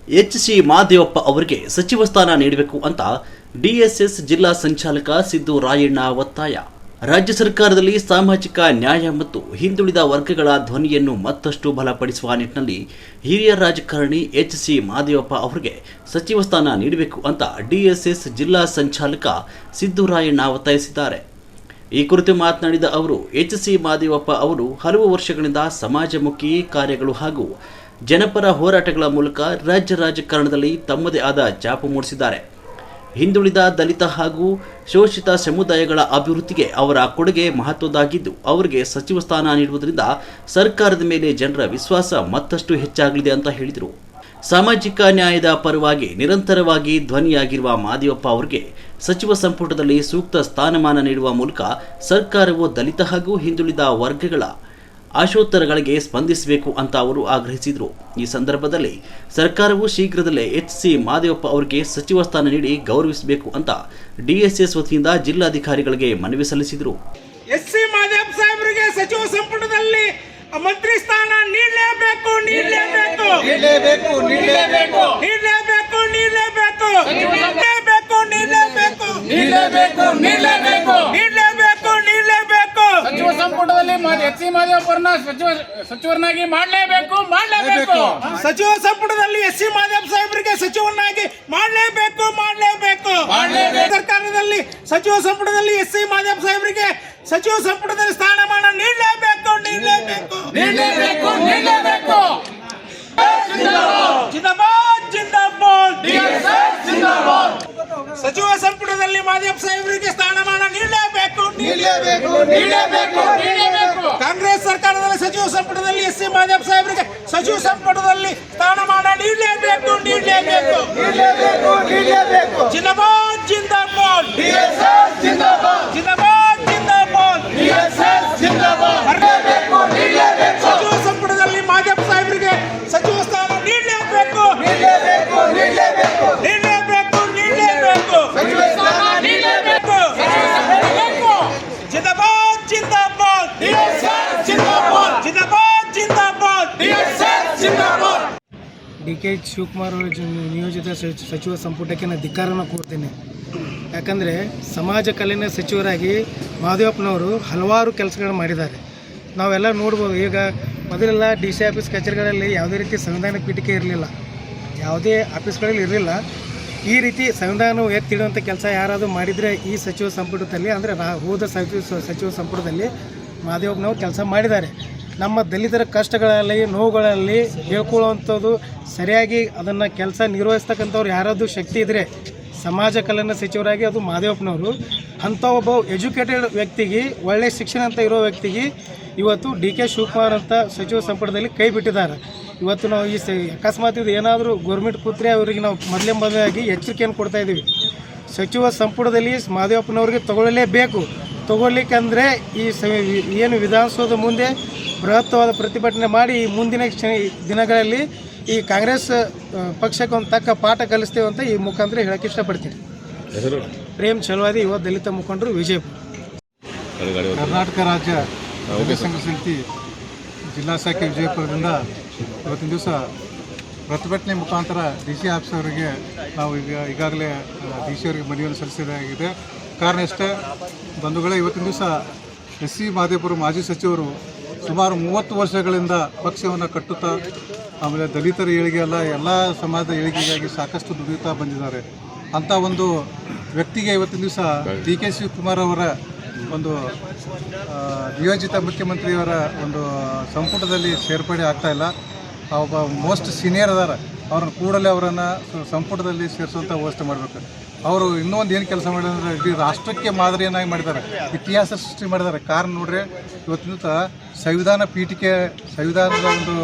ಎಚ್.ಸಿ. ಮಹದೇವಪ್ಪ ಅವರಿಗೆ ಸಚಿವ ಸ್ಥಾನ ನೀಡಬೇಕು ಅಂತ ಡಿಎಸ್ಎಸ್ ಜಿಲ್ಲಾ ಸಂಚಾಲಕ ಸಿದ್ದು ರಾಯಣ್ಣ ಒತ್ತಾಯ. ರಾಜ್ಯ ಸರ್ಕಾರದಲ್ಲಿ ಸಾಮಾಜಿಕ ನ್ಯಾಯ ಮತ್ತು ಹಿಂದುಳಿದ ವರ್ಗಗಳ ಧ್ವನಿಯನ್ನು ಮತ್ತಷ್ಟು ಬಲಪಡಿಸುವ ನಿಟ್ಟಿನಲ್ಲಿ ಹಿರಿಯ ರಾಜಕಾರಣಿ ಎಚ್.ಸಿ. ಮಹದೇವಪ್ಪ ಅವರಿಗೆ ಸಚಿವ ಸ್ಥಾನ ನೀಡಬೇಕು ಅಂತ ಡಿಎಸ್ಎಸ್ ಜಿಲ್ಲಾ ಸಂಚಾಲಕ ಸಿದ್ದು ರಾಯಣ್ಣ ಒತ್ತಾಯಿಸಿದ್ದಾರೆ. ಈ ಕುರಿತು ಮಾತನಾಡಿದ ಅವರು, ಎಚ್.ಸಿ. ಮಹದೇವಪ್ಪ ಅವರು ಹಲವು ವರ್ಷಗಳಿಂದ ಸಮಾಜಮುಖಿ ಕಾರ್ಯಗಳು ಹಾಗೂ ಜನಪರ ಹೋರಾಟಗಳ ಮೂಲಕ ರಾಜ್ಯ ರಾಜಕಾರಣದಲ್ಲಿ ತಮ್ಮದೇ ಆದ ಛಾಪು ಮೂಡಿಸಿದ್ದಾರೆ. ಹಿಂದುಳಿದ, ದಲಿತ ಹಾಗೂ ಶೋಷಿತ ಸಮುದಾಯಗಳ ಅಭಿವೃದ್ಧಿಗೆ ಅವರ ಕೊಡುಗೆ ಮಹತ್ವದ್ದಾಗಿದ್ದು, ಅವರಿಗೆ ಸಚಿವ ಸ್ಥಾನ ನೀಡುವುದರಿಂದ ಸರ್ಕಾರದ ಮೇಲೆ ಜನರ ವಿಶ್ವಾಸ ಮತ್ತಷ್ಟು ಹೆಚ್ಚಾಗಲಿದೆ ಅಂತ ಹೇಳಿದರು. ಸಾಮಾಜಿಕ ನ್ಯಾಯದ ಪರವಾಗಿ ನಿರಂತರವಾಗಿ ಧ್ವನಿಯಾಗಿರುವ ಮಹದೇವಪ್ಪ ಅವರಿಗೆ ಸಚಿವ ಸಂಪುಟದಲ್ಲಿ ಸೂಕ್ತ ಸ್ಥಾನಮಾನ ನೀಡುವ ಮೂಲಕ ಸರ್ಕಾರವು ದಲಿತ ಹಾಗೂ ಹಿಂದುಳಿದ ವರ್ಗಗಳ ಆಶೋತ್ತರಗಳಿಗೆ ಸ್ಪಂದಿಸಬೇಕು ಅಂತ ಅವರು ಆಗ್ರಹಿಸಿದರು. ಈ ಸಂದರ್ಭದಲ್ಲಿ ಸರ್ಕಾರವು ಶೀಘ್ರದಲ್ಲೇ ಎಚ್.ಸಿ. ಮಹದೇವಪ್ಪ ಅವರಿಗೆ ಸಚಿವ ಸ್ಥಾನ ನೀಡಿ ಗೌರವಿಸಬೇಕು ಅಂತ ಡಿಎಸ್ಎಸ್ ವತಿಯಿಂದ ಜಿಲ್ಲಾಧಿಕಾರಿಗಳಿಗೆ ಮನವಿ ಸಲ್ಲಿಸಿದರು. ಎಚ್.ಸಿ. ಮಹದೇವಪ್ಪ ಸಾಹೇಬರಿಗೆ ಸಚಿವ ಸಂಪುಟದಲ್ಲಿ ಮಂತ್ರಿ ಸ್ಥಾನ ನೀಡಲೇಬೇಕು. ಸಚಿವ ಸಂಪುಟದಲ್ಲಿ ಎಚ್.ಸಿ. ಮಹದೇವಪ್ಪರನ್ನ ಸಚಿವರನ್ನಾಗಿ ಮಾಡಲೇಬೇಕು. ಸಚಿವ ಸಂಪುಟದಲ್ಲಿ ಎಚ್.ಸಿ. ಮಹದೇವಪ್ಪ ಸಾಹೇಬರಿಗೆ ಸಚಿವರನ್ನಾಗಿ ಮಾಡಲೇಬೇಕು. ಸರ್ಕಾರದಲ್ಲಿ ಸಚಿವ ಸಂಪುಟದಲ್ಲಿ ಎಚ್.ಸಿ. ಮಹದೇವಪ್ಪ ಸಾಹೇಬರಿಗೆ ಸಚಿವ ಸಂಪುಟದಲ್ಲಿ ಸ್ಥಾನಮಾನ ನೀಡಲೇಬೇಕು. ಸಚಿವ ಸಂಪುಟದಲ್ಲಿ ಮಹದೇವಪ್ಪ ಸಾಹೇಬರಿಗೆ ಸ್ಥಾನಮಾನ ನೀಡಲೇಬೇಕು. ಕಾಂಗ್ರೆಸ್ ಸರ್ಕಾರದಲ್ಲಿ ಸಚಿವ ಸಂಪುಟದಲ್ಲಿ ಎಚ್.ಸಿ. ಮಹದೇವಪ್ಪ ಸಾಹೇಬರಿಗೆ ಸಚಿವ ಸಂಪುಟದಲ್ಲಿ ಸ್ಥಾನಮಾನ ನೀಡಲೇಬೇಕು. ಜಿಂದಾಬಾದ್ ಜಿಂದಾಬಾದ್ ಸಚಿವ ಸಂಪುಟದಲ್ಲಿ ಮಹದೇವಪ್ಪ ಸಾಹೇಬರಿಗೆ ಸಚಿವ ಸ್ಥಾನ ನೀಡಲೇಬೇಕು. ಡಿ.ಕೆ. ಶಿವಕುಮಾರ್ ನಿಯೋಜಿತ ಸಚಿವ ಸಂಪುಟಕ್ಕೆ ನಾನು ಧಿಕ್ಕಾರನ ಕೋರ್ತೇನೆ. ಯಾಕಂದರೆ ಸಮಾಜ ಕಲ್ಯಾಣ ಸಚಿವರಾಗಿ ಮಹದೇವಪ್ಪನವರು ಹಲವಾರು ಕೆಲಸಗಳನ್ನು ಮಾಡಿದ್ದಾರೆ. ನಾವೆಲ್ಲ ನೋಡ್ಬೋದು. ಈಗ ಮೊದಲೆಲ್ಲ ಡಿ.ಸಿ. ಆಫೀಸ್ ಕಚೇರಿಗಳಲ್ಲಿ ಯಾವುದೇ ರೀತಿ ಸಂವಿಧಾನ ಪೀಠಿಕೆ ಇರಲಿಲ್ಲ, ಯಾವುದೇ ಆಫೀಸ್ಗಳಲ್ಲಿ ಇರಲಿಲ್ಲ. ಈ ರೀತಿ ಸಂವಿಧಾನ ಎತ್ತಿಡುವಂಥ ಕೆಲಸ ಯಾರಾದರೂ ಮಾಡಿದರೆ ಈ ಸಚಿವ ಸಂಪುಟದಲ್ಲಿ, ಅಂದರೆ ಹೋದ ಸಚಿವ ಸಂಪುಟದಲ್ಲಿ ಮಹದೇವಪ್ಪನವರು ಕೆಲಸ ಮಾಡಿದ್ದಾರೆ. ನಮ್ಮ ದಲಿತರ ಕಷ್ಟಗಳಲ್ಲಿ, ನೋವುಗಳಲ್ಲಿ ಹೇಳ್ಕೊಳ್ಳುವಂಥದ್ದು ಸರಿಯಾಗಿ ಅದನ್ನು ಕೆಲಸ ನಿರ್ವಹಿಸ್ತಕ್ಕಂಥವ್ರು ಯಾರಾದರೂ ಶಕ್ತಿ ಇದ್ದರೆ ಸಮಾಜ ಕಲ್ಯಾಣ ಸಚಿವರಾಗಿ ಅದು ಮಹದೇವಪ್ಪನವರು. ಅಂಥ ಒಬ್ಬ ಎಜುಕೇಟೆಡ್ ವ್ಯಕ್ತಿಗೆ, ಒಳ್ಳೆಯ ಶಿಕ್ಷಣ ಅಂತ ಇರೋ ವ್ಯಕ್ತಿಗೆ ಇವತ್ತು ಡಿ.ಕೆ. ಶಿವಕುಮಾರ್ ಅಂತ ಸಚಿವ ಸಂಪುಟದಲ್ಲಿ ಕೈ ಬಿಟ್ಟಿದ್ದಾರೆ. ಇವತ್ತು ನಾವು ಈ ಅಕಸ್ಮಾತ್ ಇದು ಏನಾದರೂ ಗೌರ್ಮೆಂಟ್ ಕೂತ್ರೆ ಅವರಿಗೆ ನಾವು ಮೊದಲಾಗಿ ಎಚ್ಚರಿಕೆಯನ್ನು ಕೊಡ್ತಾ ಇದ್ದೀವಿ. ಸಚಿವ ಸಂಪುಟದಲ್ಲಿ ಮಹದೇವಪ್ಪನವ್ರಿಗೆ ತಗೊಳ್ಳಲೇಬೇಕು. ತಗೊಳ್ಲಿಕ್ಕಂದರೆ ಏನು ವಿಧಾನಸೌಧದ ಮುಂದೆ ಬೃಹತ್ತವಾದ ಪ್ರತಿಭಟನೆ ಮಾಡಿ ಈ ಮುಂದಿನ ದಿನಗಳಲ್ಲಿ ಈ ಕಾಂಗ್ರೆಸ್ ಪಕ್ಷಕ್ಕೆ ಒಂದು ತಕ್ಕ ಪಾಠ ಕಲಿಸ್ತೇವೆ ಅಂತ ಈ ಮುಖಾಂತರ ಹೇಳಕ್ಕೆ ಇಷ್ಟಪಡ್ತೀನಿ. ಪ್ರೇಮ್ ಚಲವಾದಿ, ಯುವ ದಲಿತ ಮುಖಂಡರು, ವಿಜಯಪುರ. ಕರ್ನಾಟಕ ರಾಜ್ಯ ಸಂಘ ಸಮಿತಿ ಜಿಲ್ಲಾ ಶಾಖೆ ವಿಜಯಪುರದಿಂದ ಇವತ್ತಿನ ದಿವಸ ಪ್ರತಿಭಟನೆ ಮುಖಾಂತರ ಡಿ.ಸಿ. ಆಫೀಸ್ ಅವರಿಗೆ ನಾವು ಈಗಾಗಲೇ ಡಿ.ಸಿ. ಅವರಿಗೆ ಮನವಿಯನ್ನು ಸಲ್ಲಿಸಿದಾಗಿದೆ. ಕಾರಣ ಇಷ್ಟೇ ಬಂಧುಗಳೇ, ಇವತ್ತಿನ ದಿವಸ ಎಚ್.ಸಿ. ಮಹದೇವಪುರ ಮಾಜಿ ಸಚಿವರು ಸುಮಾರು 30 ವರ್ಷಗಳಿಂದ ಪಕ್ಷವನ್ನು ಕಟ್ಟುತ್ತಾ, ಆಮೇಲೆ ದಲಿತರ ಏಳಿಗೆ ಅಲ್ಲ ಎಲ್ಲ ಸಮಾಜದ ಏಳಿಗೆಗಾಗಿ ಸಾಕಷ್ಟು ದುಡಿಯುತ್ತಾ ಬಂದಿದ್ದಾರೆ. ಅಂಥ ಒಂದು ವ್ಯಕ್ತಿಗೆ ಇವತ್ತಿನ ದಿವಸ ಡಿ.ಕೆ. ಶಿವಕುಮಾರ್ ಅವರ ಒಂದು ನಿಯೋಜಿತ ಮುಖ್ಯಮಂತ್ರಿಯವರ ಒಂದು ಸಂಪುಟದಲ್ಲಿ ಸೇರ್ಪಡೆ ಆಗ್ತಾಯಿಲ್ಲ. ಒಬ್ಬ ಮೋಸ್ಟ್ ಸೀನಿಯರ್ ಅದಾರ, ಅವ್ರನ್ನ ಕೂಡಲೇ ಅವರನ್ನು ಸಂಪುಟದಲ್ಲಿ ಸೇರಿಸುವಂಥ ವ್ಯವಸ್ಥೆ ಮಾಡಬೇಕು. ಅವರು ಇನ್ನೊಂದು ಏನು ಕೆಲಸ ಮಾಡಿದ್ರೆ ಇಡೀ ರಾಷ್ಟ್ರಕ್ಕೆ ಮಾದರಿಯನ್ನಾಗಿ ಮಾಡಿದ್ದಾರೆ, ಇತಿಹಾಸ ಸೃಷ್ಟಿ ಮಾಡಿದ್ದಾರೆ. ಕಾರಣ ನೋಡ್ರಿ, ಇವತ್ತಿನ ಸಂವಿಧಾನ ಪೀಠಿಕೆ, ಸಂವಿಧಾನದ ಒಂದು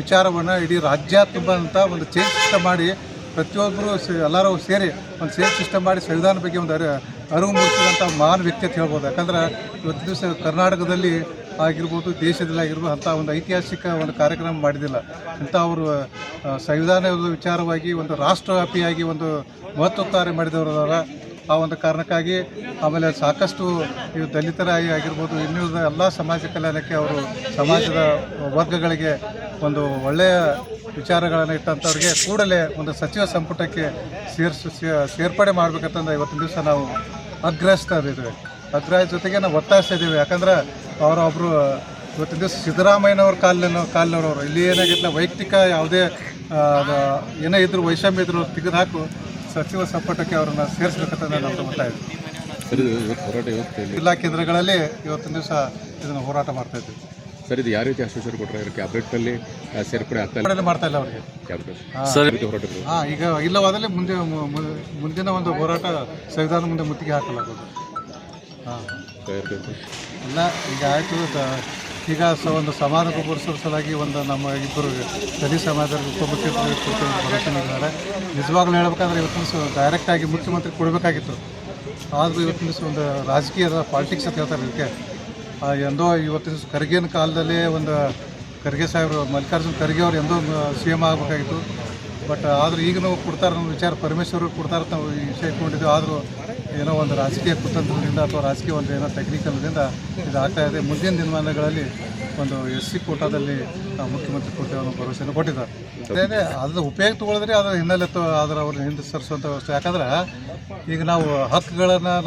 ವಿಚಾರವನ್ನು ಇಡೀ ರಾಜ್ಯ ತುಂಬಂಥ ಒಂದು ಚೇಂಜ್ ಸಿಸ್ಟಮ್ ಮಾಡಿ, ಪ್ರತಿಯೊಬ್ಬರು ಎಲ್ಲರೂ ಸೇರಿ ಒಂದು ಸೇಫ್ ಸಿಸ್ಟಮ್ ಮಾಡಿ ಸಂವಿಧಾನ ಬಗ್ಗೆ ಒಂದು ಅರಿವು ಮೂಡಿಸಿದಂಥ ಮಹಾನ್ ವ್ಯಕ್ತಿ ಅಂತ ಹೇಳ್ಬೋದು. ಯಾಕಂದ್ರೆ ಇವತ್ತು ದಿವಸ ಕರ್ನಾಟಕದಲ್ಲಿ ಆಗಿರ್ಬೋದು, ದೇಶದಲ್ಲಿ ಆಗಿರ್ಬೋದು ಅಂಥ ಒಂದು ಐತಿಹಾಸಿಕ ಒಂದು ಕಾರ್ಯಕ್ರಮ ಮಾಡಿದ್ದಿಲ್ಲ. ಇಂಥ ಅವರು ಸಂವಿಧಾನದ ವಿಚಾರವಾಗಿ ಒಂದು ರಾಷ್ಟ್ರವ್ಯಾಪಿಯಾಗಿ ಒಂದು ಮಹತ್ವ ಕಾರ್ಯ ಮಾಡಿದವರ ಆ ಒಂದು ಕಾರಣಕ್ಕಾಗಿ ಆಮೇಲೆ ಸಾಕಷ್ಟು ಇವು ದಲಿತರ ಆಗಿರ್ಬೋದು ಇನ್ನೂ ಎಲ್ಲ ಸಮಾಜ ಕಲ್ಯಾಣಕ್ಕೆ ಅವರು ಸಮಾಜದ ವರ್ಗಗಳಿಗೆ ಒಂದು ಒಳ್ಳೆಯ ವಿಚಾರಗಳನ್ನು ಇಟ್ಟಂಥವ್ರಿಗೆ ಕೂಡಲೇ ಒಂದು ಸಚಿವ ಸಂಪುಟಕ್ಕೆ ಸೇರ್ಪಡೆ ಮಾಡಬೇಕಂತಂದು ಇವತ್ತಿನ ದಿವಸ ನಾವು ಆಗ್ರಹಿಸ್ತಾ ಇದ್ದೀವಿ. ಆಗ್ರಹ ಜೊತೆಗೆ ನಾವು ಒತ್ತಾಯಿಸ್ತಾ ಇದ್ದೀವಿ. ಯಾಕಂದ್ರೆ ಅವರೊಬ್ಬರು ಇವತ್ತಿನ ದಿವಸ ಸಿದ್ದರಾಮಯ್ಯನವ್ರ ಕಾಲಿನವರು ಇಲ್ಲಿ ಏನಾಗಿಲ್ಲ ವೈಯಕ್ತಿಕ ಯಾವುದೇ ಏನೇ ಇದ್ರು ವೈಷಮ್ಯ ಇದ್ರು ತೆಗೆದುಹಾಕು ಸಚಿವ ಸಂಪುಟಕ್ಕೆ ಅವರನ್ನು ಸೇರಿಸ್ಬೇಕಂತ ನಾವು ಒತ್ತಾಯ ಜಿಲ್ಲಾ ಕೇಂದ್ರಗಳಲ್ಲಿ ಇವತ್ತಿನ ದಿವಸ ಇದನ್ನು ಹೋರಾಟ ಮಾಡ್ತಾ ಇದ್ದೀವಿ. ಸರ್, ಇದು ಯಾವ ರೀತಿ ಆಶ್ವಾಸನೆ ಕೊಟ್ಟರೆ ಕ್ಯಾಬಿನೆಟ್ನಲ್ಲಿ ಸೇರ್ಪಡೆ ಆಗ್ತಾ ಇಲ್ಲ? ಮಾಡ್ತಾ ಇಲ್ಲ ಅವರಿಗೆ ಹೋರಾಟಗಳು ಈಗ ಇಲ್ಲವಾದಲ್ಲಿ ಮುಂದಿನ ಒಂದು ಹೋರಾಟ ಸಂವಿಧಾನ ಮುಂದೆ ಮುತ್ತಿಗೆ ಹಾಕಲಾಗೋದು. ಎಲ್ಲ ಈಗ ಆಯಿತು. ಈಗ ಒಂದು ಸಮಾನಗೊಳಿಸುವ ಸಲುವಾಗಿ ಒಂದು ನಮ್ಮ ಇಬ್ಬರು ದಲಿತ ಸಮಾಜದ ಉಪಮುಖ್ಯಮಂತ್ರಿ ಭರವಸೆ ನೀಡಿದ್ದಾರೆ. ನಿಜವಾಗ್ಲೂ ಹೇಳ್ಬೇಕಂದ್ರೆ ಇವತ್ತಿನ ಡೈರೆಕ್ಟಾಗಿ ಮುಖ್ಯಮಂತ್ರಿ ಕೊಡಬೇಕಾಗಿತ್ತು. ಆದರೂ ಇವತ್ತಿನ ಒಂದು ರಾಜಕೀಯದ ಪಾಲಿಟಿಕ್ಸ್ ಅಂತ ಹೇಳ್ತಾರೆ. ಇದಕ್ಕೆ ಎಂದೋ ಇವತ್ತಿನ ಖರ್ಗೆನ ಕಾಲದಲ್ಲಿ ಒಂದು ಖರ್ಗೆ ಸಾಹೇಬರು ಮಲ್ಲಿಕಾರ್ಜುನ ಖರ್ಗೆ ಅವರು ಎಂದೋ CM ಆಗಬೇಕಾಗಿತ್ತು. ಬಟ್ ಆದರೂ ಈಗ ನಾವು ಕೊಡ್ತಾರೆ ಅನ್ನೋ ವಿಚಾರ ಪರಮೇಶ್ವರ್ ಕೊಡ್ತಾರೆ ನಾವು ಈ ವಿಷಯ ಇಟ್ಕೊಂಡಿದ್ದೀವಿ. ಆದರೂ ಏನೋ ಒಂದು ರಾಜಕೀಯ ಕುತಂತ್ರದಿಂದ ಅಥವಾ ರಾಜಕೀಯ ಒಂದು ಏನೋ ಟೆಕ್ನಿಕಲ್ದಿಂದ ಇದು ಆಗ್ತಾ ಇದೆ. ಮುಂದಿನ ದಿನಮಾನಗಳಲ್ಲಿ ಒಂದು SC ಕೋಟಾದಲ್ಲಿ ಮುಖ್ಯಮಂತ್ರಿ ಕೊಡ್ತೇವೆ ಅನ್ನೋ ಭರವಸೆಯನ್ನು ಕೊಟ್ಟಿದ್ದಾರೆ. ಅದೇ ಅದರ ಉಪಯೋಗ ತಗೊಳಿದ್ರೆ ಅದರ ಹಿನ್ನೆಲೆ ಅದರ ಅವ್ರನ್ನ ಹಿಂದೆ ಸರಿಸುವಂಥ ವ್ಯವಸ್ಥೆ. ಯಾಕಂದ್ರೆ ಈಗ ನಾವು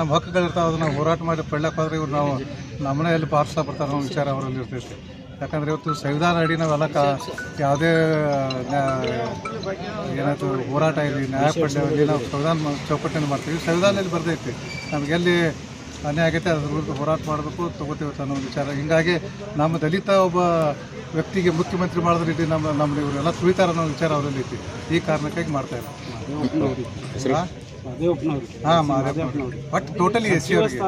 ನಮ್ಮ ಹಕ್ಕುಗಳಿರ್ತಾವೆ ಅದನ್ನು ಹೋರಾಟ ಮಾಡಿ ಪಡ್ಲಕ್ಕೆ ಹೋದರೆ ಇವ್ರು ನಾವು ನಮ್ಮನೆ ಎಲ್ಲಿ ಪಾಲಿಸ್ತಾ ಬರ್ತಾರೆ ಅನ್ನೋ ವಿಚಾರ ಅವರಲ್ಲಿ ಇರ್ತೈತೆ. ಯಾಕಂದರೆ ಇವತ್ತು ಸಂವಿಧಾನ ಅಡಿ ನಾವೆಲ್ಲ ಯಾವುದೇ ಏನಾಯ್ತು ಹೋರಾಟ ಇಲ್ಲಿ ನ್ಯಾಯಪಡ್ಯಲ್ಲಿ ನಾವು ಸಂವಿಧಾನ ಚೌಕಟ್ಟನ್ನು ಮಾಡ್ತೀವಿ. ಸಂವಿಧಾನದಲ್ಲಿ ಬರ್ತೈತಿ ನಮಗೆಲ್ಲಿ ಅನ್ಯಾಯ ಆಗೈತೆ ಅದ್ರ ವಿರುದ್ಧ ಹೋರಾಟ ಮಾಡಬೇಕು ತಗೋತೀವಿ ಅನ್ನೋ ವಿಚಾರ. ಹಿಂಗಾಗಿ ನಮ್ಮ ದಲಿತ ಒಬ್ಬ ವ್ಯಕ್ತಿಗೆ ಮುಖ್ಯಮಂತ್ರಿ ಮಾಡಿದ್ರೆ ಇಡೀ ನಮ್ಮ ಇವರೆಲ್ಲ ತುಳಿತಾರೆ ಅನ್ನೋ ವಿಚಾರ ಅವರಲ್ಲಿ ಐತಿ. ಈ ಕಾರಣಕ್ಕಾಗಿ ಮಾಡ್ತಾ ಇಲ್ಲ. ಹಾಂ, ಬಟ್ ಟೋಟಲಿ SC ಅವರಿಗೆ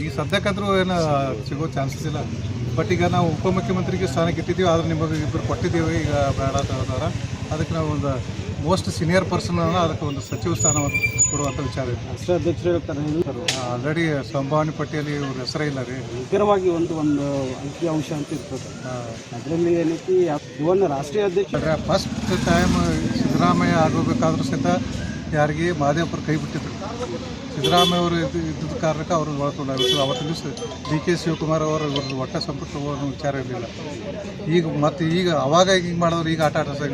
ಈಗ ಸದ್ಯಕ್ಕಂದ್ರೂ ಏನು ಸಿಗೋ ಚಾನ್ಸಸ್ ಇಲ್ಲ. ಬಟ್ ಈಗ ನಾವು ಉಪಮುಖ್ಯಮಂತ್ರಿಗೆ ಸ್ಥಾನಕ್ಕೆ ಇಟ್ಟಿದ್ದೀವಿ. ಆದ್ರೆ ನಿಮಗೆ ಇಬ್ಬರು ಕೊಟ್ಟಿದ್ದೀವಿ. ಈಗ ಬೇಡ ಅಂತ ಹೇಳಿದಾರ. ಅದಕ್ಕೆ ನಾವು ಒಂದು ಮೋಸ್ಟ್ ಸೀನಿಯರ್ ಪರ್ಸನ್ ಅದಕ್ಕೆ ಒಂದು ಸಚಿವ ಸ್ಥಾನ ಕೊಡುವಂಥ ವಿಚಾರ ಇದೆ. ರಾಷ್ಟ್ರ ಅಧ್ಯಕ್ಷರು ಹೇಳ್ತಾರೆ ಆಲ್ರೆಡಿ ಸಂಭಾವನೆ ಪಟ್ಟಿಯಲ್ಲಿ ಇವ್ರ ಹೆಸರೇ ಇಲ್ಲ ರೀ. ನಿಖರವಾಗಿ ಒಂದು ಅಂಕಿಅಂಶ ಅಂತ ಇರ್ತದೆ. ಅದರಲ್ಲಿ ಏನೈತಿ ಇವನ್ನ ರಾಷ್ಟ್ರೀಯ ಅಧ್ಯಕ್ಷ ಫಸ್ಟ್ ಟೈಮ್ ಸಿದ್ದರಾಮಯ್ಯ ಆಗೋಬೇಕಾದ್ರೂ ಸಹಿತ ಯಾರಿಗೆ ಮಹದೇವಪ್ಪರು ಕೈ ಬಿಟ್ಟಿದ್ರು. ಸಿದ್ದರಾಮಯ್ಯ ಅವರು ಇದ್ದ ಕಾರಣಕ್ಕೆ ಅವರು ಒಳಗೊಂಡಾಗಿತ್ತು. ಅವತ್ತಿನ ದಿವಸ DK ಶಿವಕುಮಾರ್ ಅವರು ಇವ್ರದ್ದು ಒಟ್ಟ ಸಂಪುಟ ವಿಚಾರ ಇರಲಿಲ್ಲ. ಈಗ ಅವಾಗ ಈಗ ಮಾಡಿದ್ರು ಈಗ ಆಟ ಆಡಿಸ್ರಿ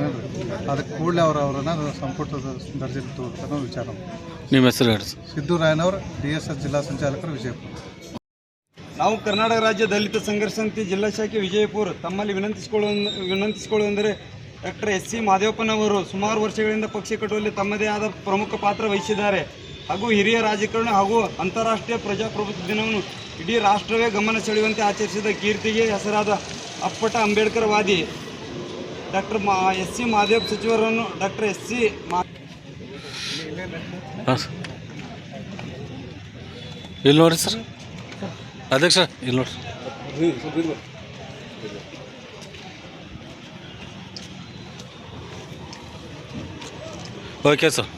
ಅದಕ್ಕೆ ಕೂಡಲೇ ಅವರನ್ನು ಸಂಪುಟದ ದರ್ಜೆಗೆ ತಗೋಬೇಕು ವಿಚಾರ. ನಿಮ್ಮ ಹೆಸರು ಹೇಳಿ? ಸಿದ್ದರಾಮಯ್ಯನವರು DSS ಜಿಲ್ಲಾ ಸಂಚಾಲಕರು ವಿಜಯಪುರ. ನಾವು ಕರ್ನಾಟಕ ರಾಜ್ಯ ದಲಿತ ಸಂಘರ್ಷ ಸಮಿತಿ ಜಿಲ್ಲಾ ಶಾಖೆ ವಿಜಯಪುರ ತಮ್ಮಲ್ಲಿ ವಿನಂತಿಸಿಕೊಳ್ಳುವಂದರೆ ಡಾಕ್ಟರ್ SC ಮಾದೇವಪ್ಪನವರು ಸುಮಾರು ವರ್ಷಗಳಿಂದ ಪಕ್ಷ ಕಟ್ಟುವಲ್ಲಿ ತಮ್ಮದೇ ಆದ ಪ್ರಮುಖ ಪಾತ್ರ ವಹಿಸಿದ್ದಾರೆ ಹಾಗೂ ಹಿರಿಯ ರಾಜಕಾರಣಿ ಹಾಗೂ ಅಂತಾರಾಷ್ಟ್ರೀಯ ಪ್ರಜಾಪ್ರಭುತ್ವ ದಿನವನ್ನು ಇಡೀ ರಾಷ್ಟ್ರವೇ ಗಮನ ಸೆಳೆಯುವಂತೆ ಆಚರಿಸಿದ ಕೀರ್ತಿಗೆ ಹೆಸರಾದ ಅಪ್ಪಟ ಅಂಬೇಡ್ಕರ್ ವಾದಿ ಡಾಕ್ಟರ್ SC ಮಾದೇವಪ್ಪ ಸಚಿವರನ್ನು ಡಾಕ್ಟರ್ SC ಇಲ್ಲಿ ನೋಡ್ರಿ ಸರ್ ಅಧ್ಯಕ್ಷ ಇಲ್ಲಿ ನೋಡ್ರಿ. Okay sir.